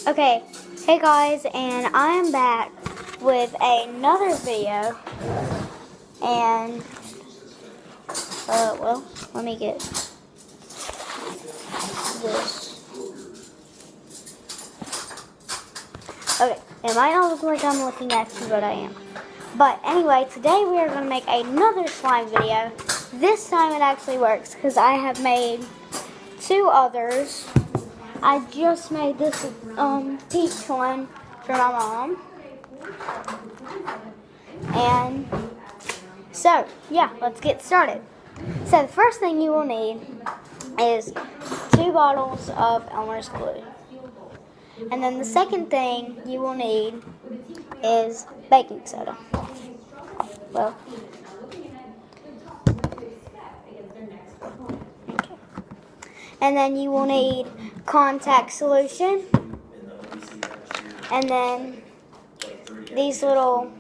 Okay, hey guys, and I am back with another video, and, well, let me get this. Okay, it might not look like I'm looking at you, but I am. But anyway, today we are going to make another slime video. This time it actually works, because I have made two others. I just made this peach one for my mom. And so, yeah, let's get started. So the first thing you will need is 2 bottles of Elmer's glue. And then the second thing you will need is baking soda. Well, okay. And then you will need contact solution. And then these little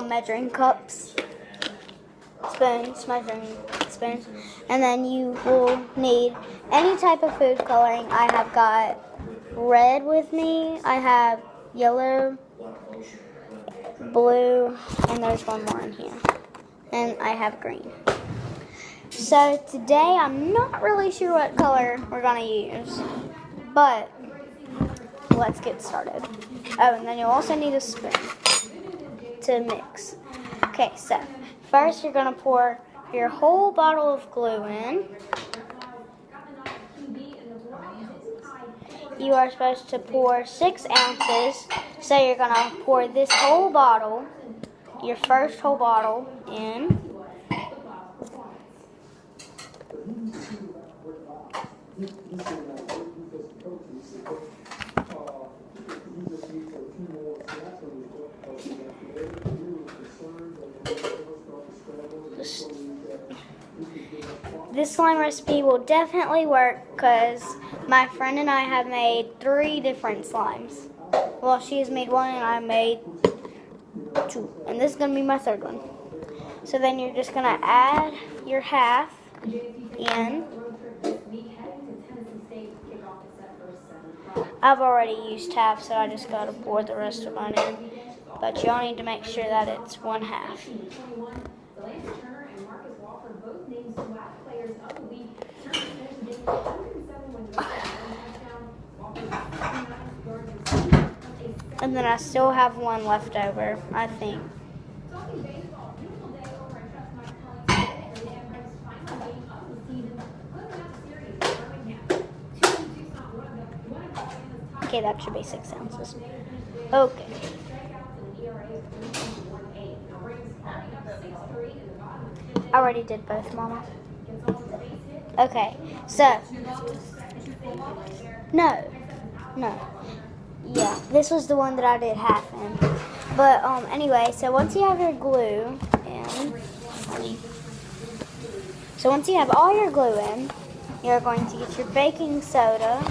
measuring cups, measuring spoons. And then you will need any type of food coloring. I have got red with me. I have yellow, blue, and there's one more in here. And I have green. So today I'm not really sure what color we're going to use, but let's get started. Oh, and then you'll also need a spoon to mix. Okay, so first you're going to pour your whole bottle of glue in. You are supposed to pour 6 ounces, so you're going to pour this whole bottle, your first whole bottle, in. This slime recipe will definitely work because my friend and I have made 3 different slimes. Well, she has made 1 and I made 2. And this is going to be my 3rd one. So then you're just going to add your half in. I've already used half, so I just got to pour the rest of mine in. But y'all need to make sure that it's 1/2. And then I still have 1 left over, I think. Okay, that should be 6 ounces. Okay. I already did both, Mama. Okay, so. No. Yeah, this was the one that I did half in. But anyway, so once you have your glue in, so once you have all your glue in, you're going to get your baking soda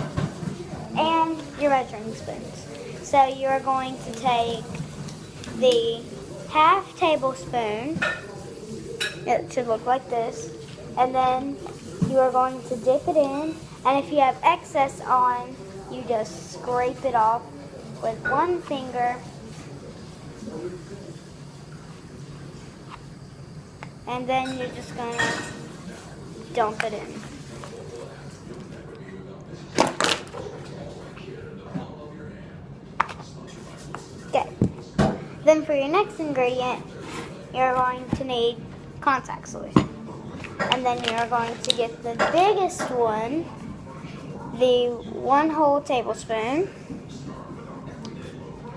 and your measuring spoons. So you're going to take the 1/2 tablespoon, it should look like this, and then you are going to dip it in, and if you have excess on, you just scrape it off with 1 finger. And then you're just going to dump it in. Okay. Then for your next ingredient, you're going to need contact solution. And then you're going to get the biggest one, the 1 whole tablespoon.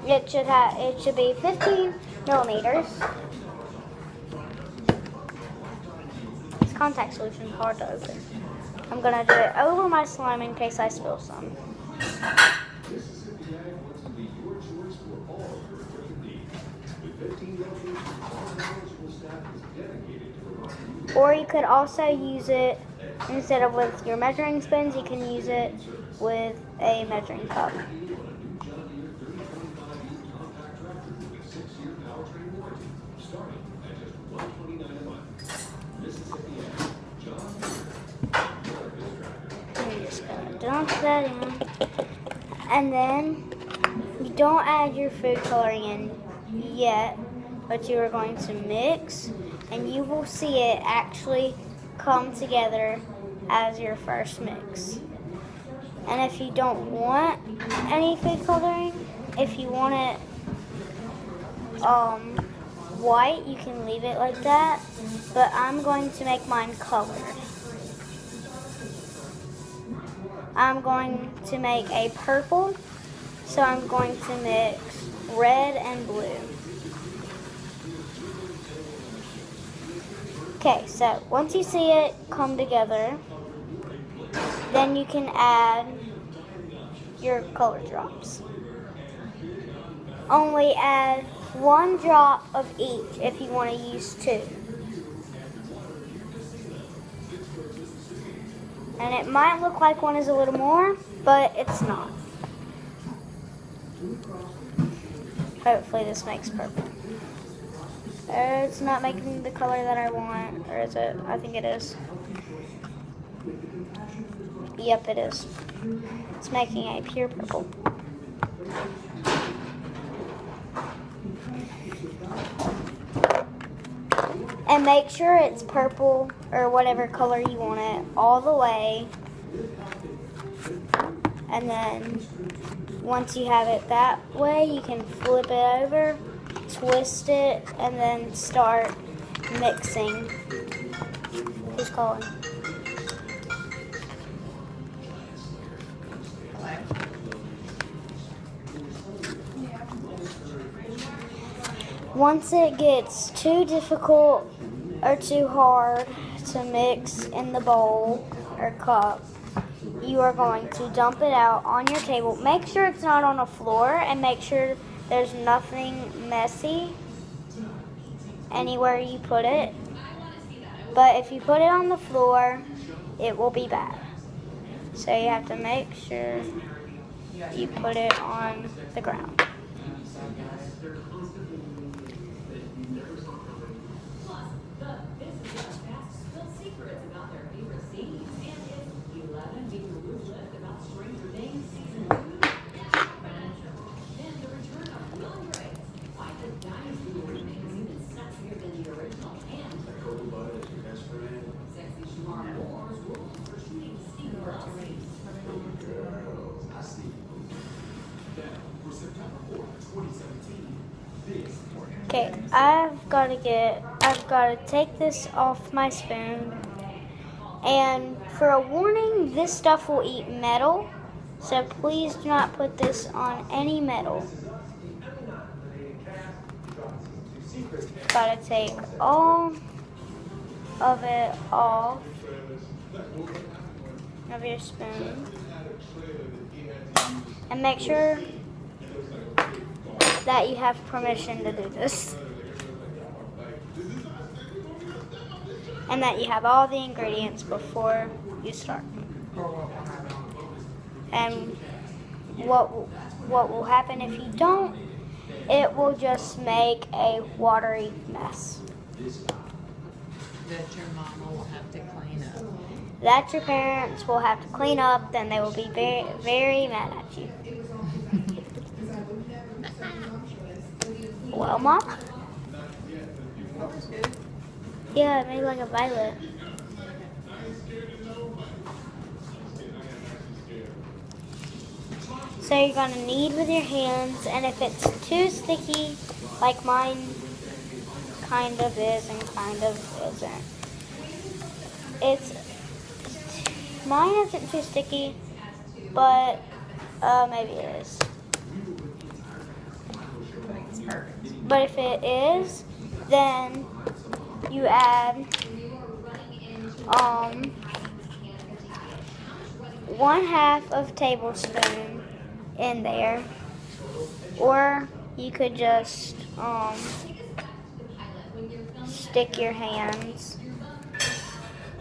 It should be 50 millimeters. This contact solution is hard to open. I'm gonna do it over my slime in case I spill some. Or you could also use it, instead of with your measuring spoons, you can use it with a measuring cup. I'm just going to dump that in. And then you don't add your food coloring in yet, but you are going to mix, and you will see it actually come together as your first mix. And if you don't want any food coloring, if you want it white, you can leave it like that, but I'm going to make mine colored. I'm going to make a purple, so I'm going to mix red and blue. Okay, so once you see it come together, then you can add your color drops. Only add 1 drop of each if you want to use 2. And it might look like one is a little more, but it's not. Hopefully this makes purple. It's not making the color that I want, or is it? I think it is. Yep, it is. It's making a pure purple. And make sure it's purple or whatever color you want it all the way. And then once you have it that way, you can flip it over, twist it, and then start mixing. Who's calling? Once it gets too difficult or too hard to mix in the bowl or cup, you are going to dump it out on your table. Make sure it's not on the floor, and make sure there's nothing messy anywhere you put it. But if you put it on the floor, it will be bad. So you have to make sure you put it on the ground. Okay, I've got to take this off my spoon. And for a warning, this stuff will eat metal, so please do not put this on any metal. Gotta take all of it off of your spoon. And make sure that you have permission to do this. And that you have all the ingredients before you start. And what will happen if you don't, it will just make a watery mess. That your mama will have to clean up. That your parents will have to clean up, then they will be very, very mad at you. Well, Mom? Yeah, it made like a violet. So you're going to knead with your hands, and if it's too sticky, like mine kind of is and kind of isn't. Mine isn't too sticky, but maybe it is. But if it is, then you add 1/2 of a tablespoon in there, or you could just stick your hands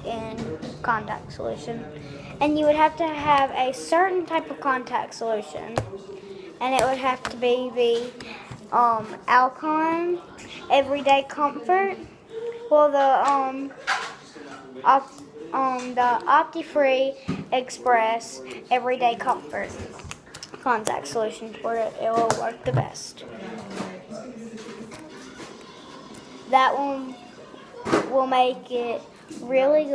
in contact solution. And you would have to have a certain type of contact solution, and it would have to be the Alcon Everyday Comfort, well, the Opti-Free Express Everyday Comfort. contact solution for it. It will work the best. That one will make it really good.